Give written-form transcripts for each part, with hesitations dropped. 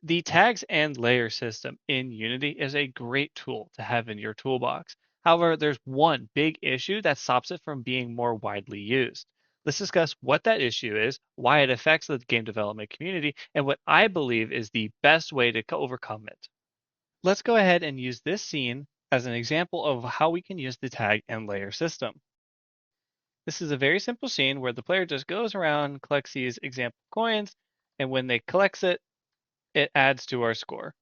The tags and layer system in Unity is a great tool to have in your toolbox. However, there's one big issue that stops it from being more widely used. Let's discuss what that issue is, why it affects the game development community, and what I believe is the best way to overcome it. Let's go ahead and use this scene as an example of how we can use the tag and layer system. This is a very simple scene where the player just goes around, collects these example coins, and when they collects it, it adds to our score,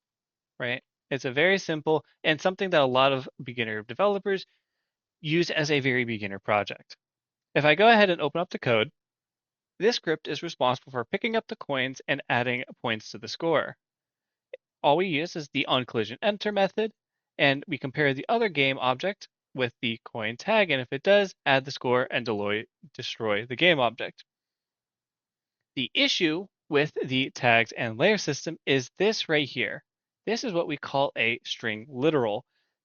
right? It's a very simple and something that a lot of beginner developers use as a very beginner project. If I go ahead and open up the code, this script is responsible for picking up the coins and adding points to the score. All we use is the onCollision enter method, and we compare the other game object with the coin tag, and if it does, add the score and destroy the game object. The issue with the tags and layer system is this right here. This is what we call a string literal.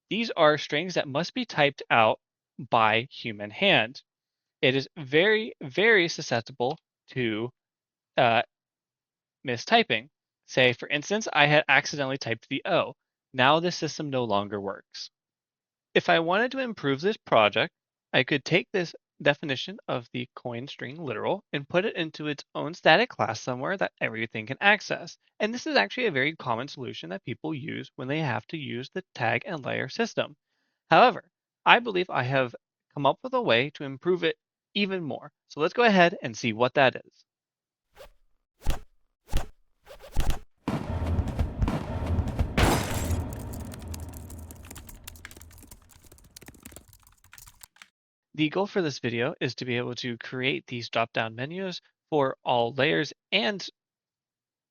These are strings that must be typed out by human hand. It is very, very susceptible to uh, mistyping. Say, for instance, I had accidentally typed the O. Now the system no longer works. If I wanted to improve this project, I could take this definition of the coin string literal and put it into its own static class somewhere that everything can access. And this is actually a very common solution that people use when they have to use the tag and layer system. However, I believe I have come up with a way to improve it even more. So let's go ahead and see what that is. The goal for this video is to be able to create these drop-down menus for all layers and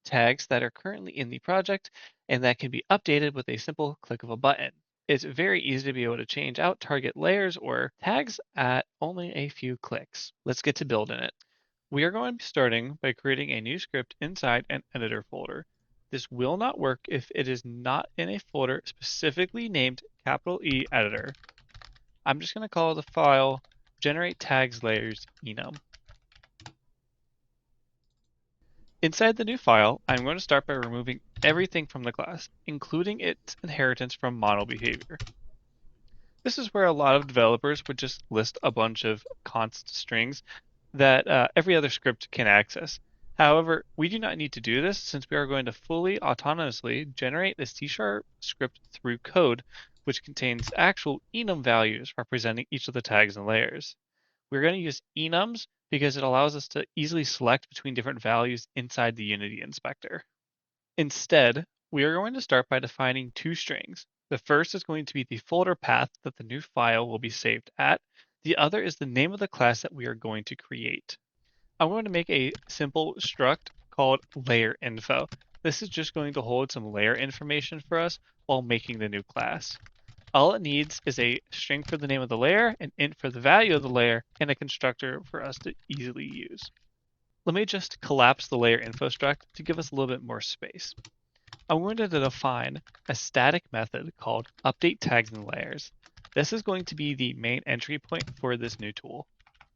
tags that are currently in the project, and that can be updated with a simple click of a button. It's very easy to be able to change out target layers or tags at only a few clicks. Let's get to building it. We are going to be starting by creating a new script inside an editor folder. This will not work if it is not in a folder specifically named E editor. I'm just going to call the file generate tags layers enum. Inside the new file, I'm going to start by removing everything from the class, including its inheritance from model behavior. This is where a lot of developers would just list a bunch of const strings that every other script can access. However, we do not need to do this since we are going to fully autonomously generate a C# script through code, which contains actual enum values representing each of the tags and layers. We're going to use enums because it allows us to easily select between different values inside the Unity inspector. Instead, we are going to start by defining two strings. The first is going to be the folder path that the new file will be saved at. The other is the name of the class that we are going to create. I'm going to make a simple struct called layer info. This is just going to hold some layer information for us while making the new class. All it needs is a string for the name of the layer, an int for the value of the layer, and a constructor for us to easily use. Let me just collapse the layer info struct to give us a little bit more space. I'm going to define a static method called update tags and layers. This is going to be the main entry point for this new tool.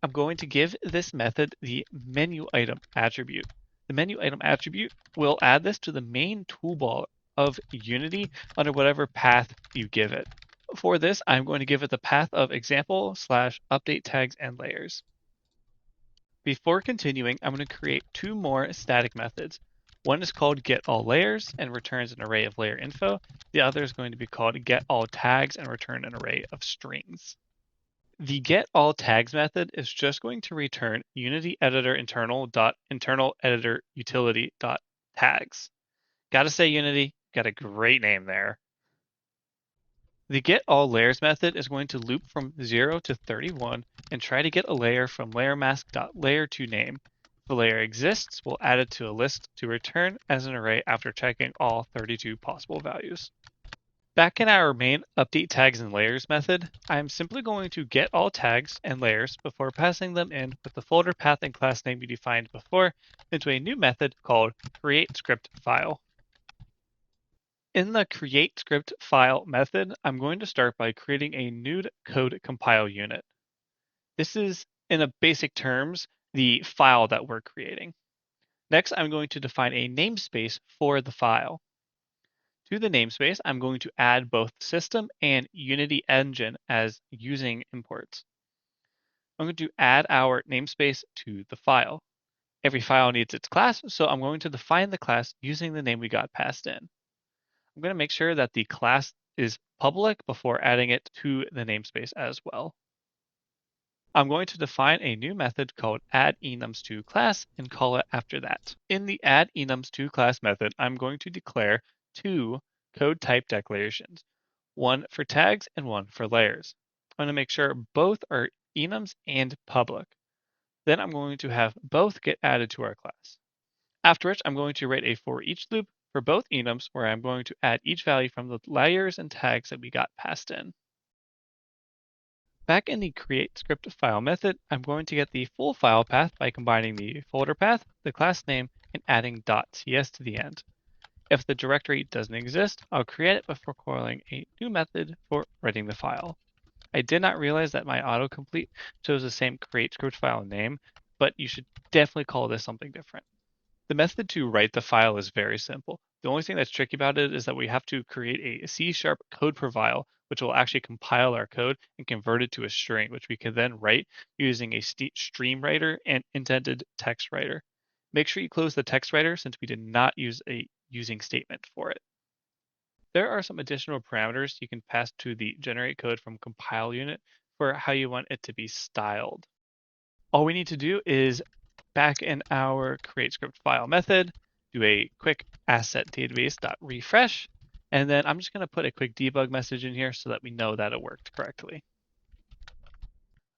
I'm going to give this method the menu item attribute. The menu item attribute will add this to the main toolbar of Unity under whatever path you give it. For this, I'm going to give it the path of example/update tags and layers. Before continuing, I'm going to create two more static methods. One is called getAllLayers and returns an array of layer info. The other is going to be called getAllTags and return an array of strings. The getAllTags method is just going to return Unity editor internal editor utility.tags. Gotta say, Unity, got a great name there. The getAllLayers method is going to loop from 0 to 31 and try to get a layer from layermask.layer2name. If a layer exists, we'll add it to a list to return as an array after checking all 32 possible values. Back in our main update tags and layers method, I'm simply going to get all tags and layers before passing them in with the folder path and class name we defined before into a new method called createScriptFile. In the createScriptFile method, I'm going to start by creating a new code compile unit. This is, in a basic terms, the file that we're creating. Next, I'm going to define a namespace for the file. To the namespace, I'm going to add both system and Unity engine as using imports. I'm going to add our namespace to the file. Every file needs its class, so I'm going to define the class using the name we got passed in. I'm going to make sure that the class is public before adding it to the namespace as well. I'm going to define a new method called addEnums2class and call it after that. In the addEnums2class method, I'm going to declare two code type declarations, one for tags and one for layers. I'm going to make sure both are enums and public. Then I'm going to have both get added to our class. After which, I'm going to write a for each loop for both enums where I'm going to add each value from the layers and tags that we got passed in. Back in the create script file method, I'm going to get the full file path by combining the folder path, the class name, and adding .cs to the end. If the directory doesn't exist, I'll create it before calling a new method for writing the file. I did not realize that my autocomplete chose the same create script file name, but you should definitely call this something different. The method to write the file is very simple. The only thing that's tricky about it is that we have to create a C# code profile, which will actually compile our code and convert it to a string, which we can then write using a stream writer and indented text writer. Make sure you close the text writer since we did not use a using statement for it. There are some additional parameters you can pass to the generate code from compile unit for how you want it to be styled. All we need to do is back in our create script file method, do a quick asset database.refresh, and then I'm just going to put a quick debug message in here so that we know that it worked correctly.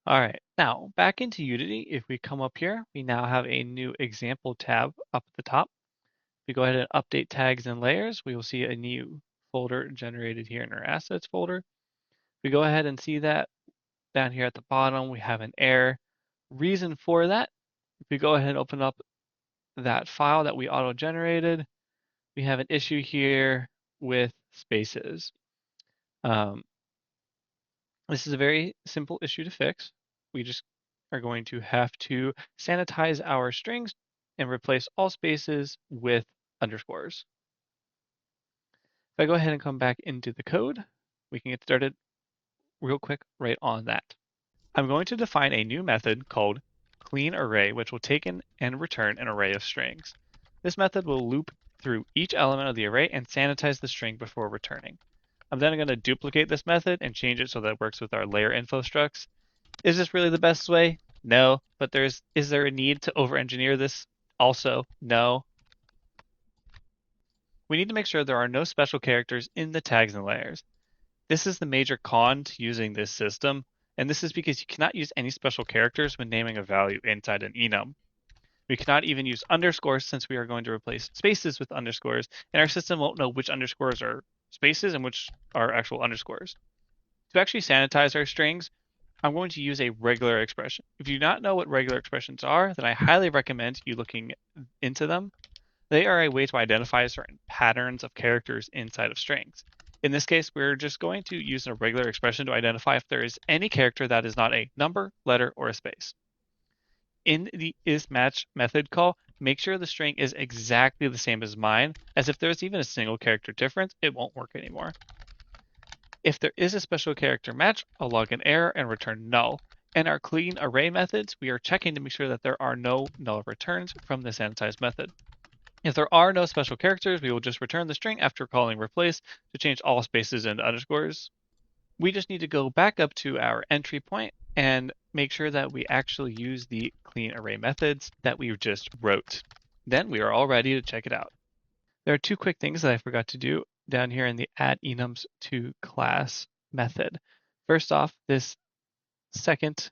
All right, now back into Unity, if we come up here, we now have a new example tab up at the top. If we go ahead and update tags and layers, we will see a new folder generated here in our assets folder. If we go ahead and see that down here at the bottom, we have an error. Reason for that, if we go ahead and open up that file that we auto-generated, we have an issue here with spaces. This is a very simple issue to fix. We just are going to have to sanitize our strings and replace all spaces with underscores. If I go ahead and come back into the code, we can get started real quick right on that. I'm going to define a new method called cleanArray, which will take in and return an array of strings. This method will loop through each element of the array and sanitize the string before returning. I'm then going to duplicate this method and change it so that it works with our layer info structs. Is this really the best way? No, but is there a need to over-engineer this? Also, no. We need to make sure there are no special characters in the tags and layers. This is the major con to using this system, and this is because you cannot use any special characters when naming a value inside an enum. We cannot even use underscores since we are going to replace spaces with underscores, and our system won't know which underscores are spaces and which are actual underscores. To actually sanitize our strings, I'm going to use a regular expression. If you do not know what regular expressions are, then I highly recommend you looking into them. They are a way to identify certain patterns of characters inside of strings. In this case, we're just going to use a regular expression to identify if there is any character that is not a number, letter, or a space. In the isMatch method call, make sure the string is exactly the same as mine, as if there's even a single character difference, it won't work anymore. If there is a special character match, I'll log an error and return null. In our cleanArray methods, we are checking to make sure that there are no null returns from the sanitize method. If there are no special characters, we will just return the string after calling replace to change all spaces into underscores. We just need to go back up to our entry point and make sure that we actually use the cleanArray methods that we just wrote. Then we are all ready to check it out. There are two quick things that I forgot to do down here in the addEnums2class method. First off, this second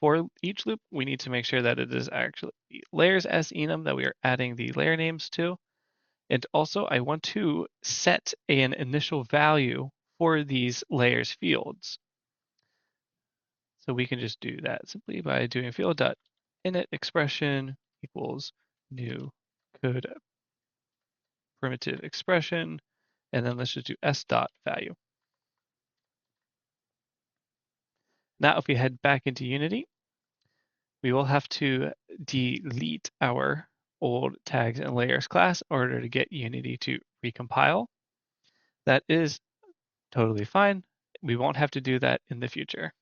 for each loop, we need to make sure that it is actually layers as enum that we are adding the layer names to. And also I want to set an initial value for these layers fields. So we can just do that simply by doing field.init expression equals new code primitive expression, and then let's just do s.value. Now if we head back into Unity, we will have to delete our old tags and layers class in order to get Unity to recompile. That is totally fine. We won't have to do that in the future.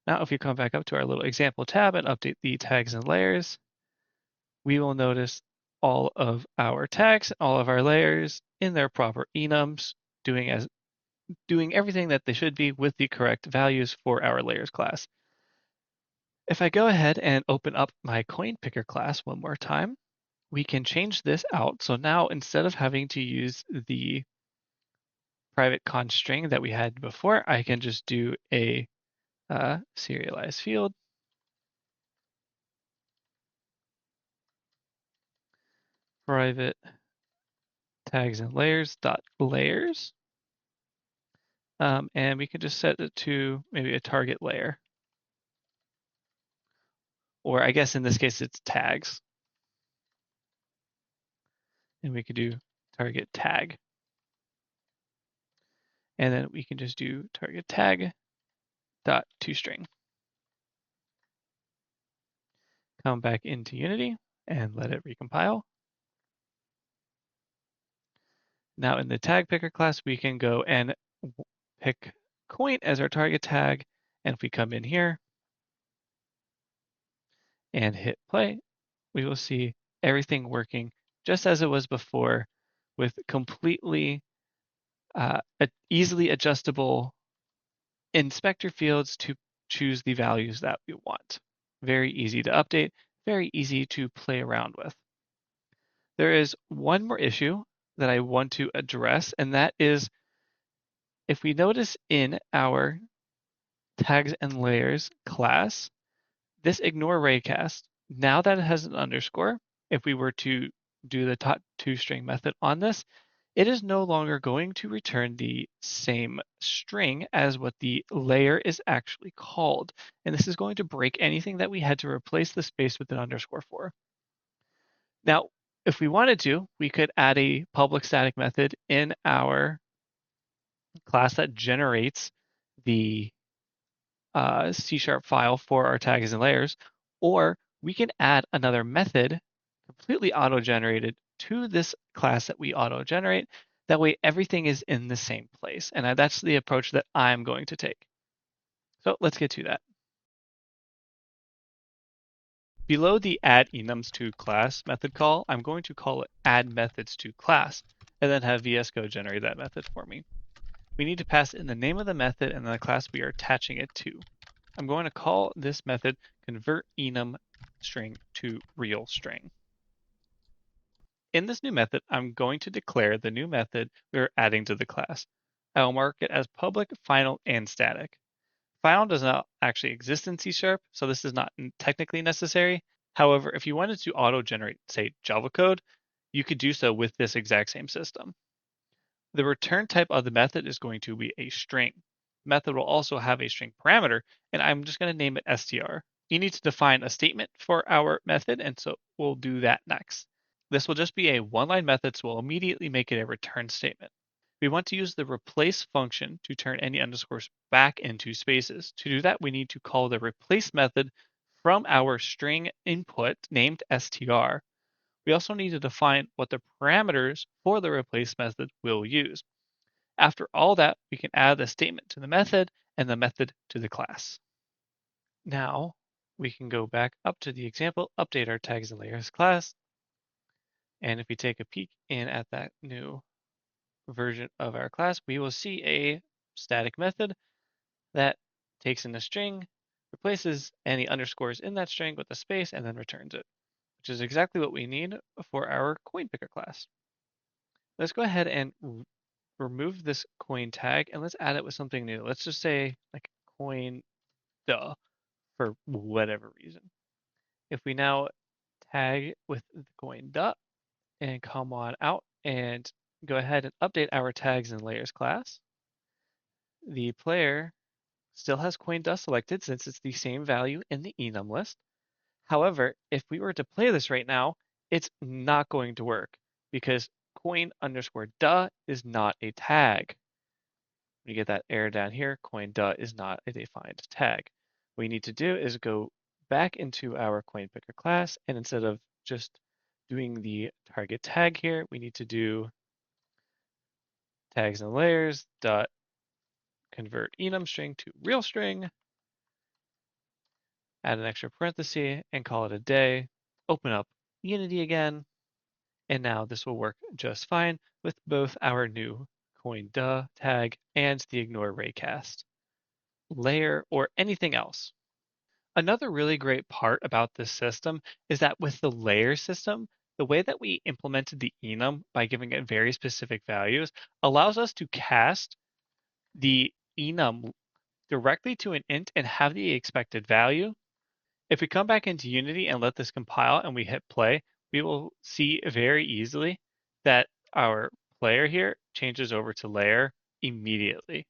Now, if we come back up to our little example tab and update the tags and layers, we will notice all of our tags, all of our layers in their proper enums, doing everything that they should be with the correct values for our layers class. If I go ahead and open up my coin picker class one more time, we can change this out. So now instead of having to use the private const string that we had before, I can just do a serialized field. Private tags and layers dot layers. And we can just set it to maybe a target layer. Or I guess in this case, it's tags. And we could do target tag. And then we can just do target tag dot toString. Come back into Unity and let it recompile. Now in the tag picker class, we can go and pick coin as our target tag. And if we come in here and hit play, we will see everything working just as it was before with completely easily adjustable inspector fields to choose the values that we want. Very easy to update, very easy to play around with. There is one more issue that I want to address, and that is if we notice in our tags and layers class, this ignore raycast, now that it has an underscore, if we were to do the toString method on this, it is no longer going to return the same string as what the layer is actually called. And this is going to break anything that we had to replace the space with an underscore for. Now, if we wanted to, we could add a public static method in our class that generates the C# file for our tags and layers, or we can add another method completely auto-generated to this class that we auto-generate. That way everything is in the same place. And that's the approach that I'm going to take. So let's get to that. Below the add enums to class method call, I'm going to call it add methods to class and then have VS Code generate that method for me. We need to pass in the name of the method and the class we are attaching it to. I'm going to call this method convert enum string to real string. In this new method, I'm going to declare the new method we're adding to the class. I will mark it as public, final, and static. Final does not actually exist in C#, so this is not technically necessary. However, if you wanted to auto-generate, say, Java code, you could do so with this exact same system. The return type of the method is going to be a string. The method will also have a string parameter, and I'm just going to name it str. You need to define a statement for our method, and so we'll do that next. This will just be a one-line method, so we'll immediately make it a return statement. We want to use the replace function to turn any underscores back into spaces. To do that, we need to call the replace method from our string input named str. We also need to define what the parameters for the replace method will use. After all that, we can add the statement to the method and the method to the class. Now, we can go back up to the example, update our tags and layers class. And if we take a peek in at that new version of our class, we will see a static method that takes in a string, replaces any underscores in that string with a space, and then returns it, which is exactly what we need for our coin picker class. Let's go ahead and remove this coin tag and let's add it with something new. Let's just say like coin duh for whatever reason. If we now tag with the coin duh and come on out and go ahead and update our tags and layers class, the player still has coin duh selected since it's the same value in the enum list. However, if we were to play this right now, it's not going to work because coin underscore duh is not a tag. When you get that error down here, coin duh is not a defined tag. What you need to do is go back into our coin picker class, and instead of just doing the target tag here, we need to do tags and layers dot convert enum string to real string, add an extra parenthesis and call it a day, open up Unity again, and now this will work just fine with both our new coin duh tag and the ignore raycast layer or anything else. Another really great part about this system is that with the layer system, the way that we implemented the enum by giving it very specific values allows us to cast the enum directly to an int and have the expected value. If we come back into Unity and let this compile and we hit play, we will see very easily that our player here changes over to layer immediately.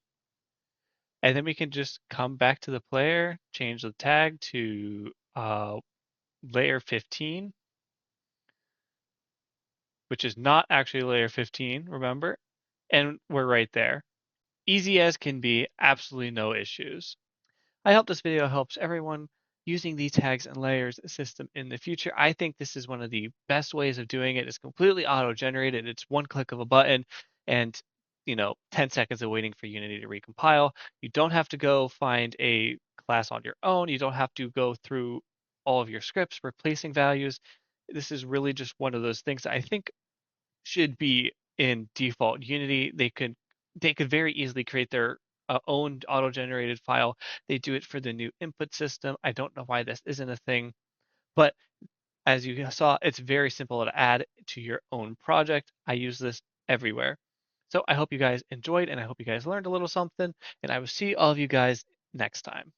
And then we can just come back to the player, change the tag to layer 15, which is not actually layer 15, remember? And we're right there. Easy as can be, absolutely no issues. I hope this video helps everyone using the tags and layers system in the future. I think this is one of the best ways of doing it. It's completely auto-generated. It's one click of a button and 10 seconds of waiting for Unity to recompile. You don't have to go find a class on your own. You don't have to go through all of your scripts replacing values. This is really just one of those things that I think should be in default Unity. They could very easily create their own auto-generated file. They do it for the new input system. I don't know why this isn't a thing, but as you saw, it's very simple to add to your own project. I use this everywhere. So I hope you guys enjoyed and I hope you guys learned a little something, and I will see all of you guys next time.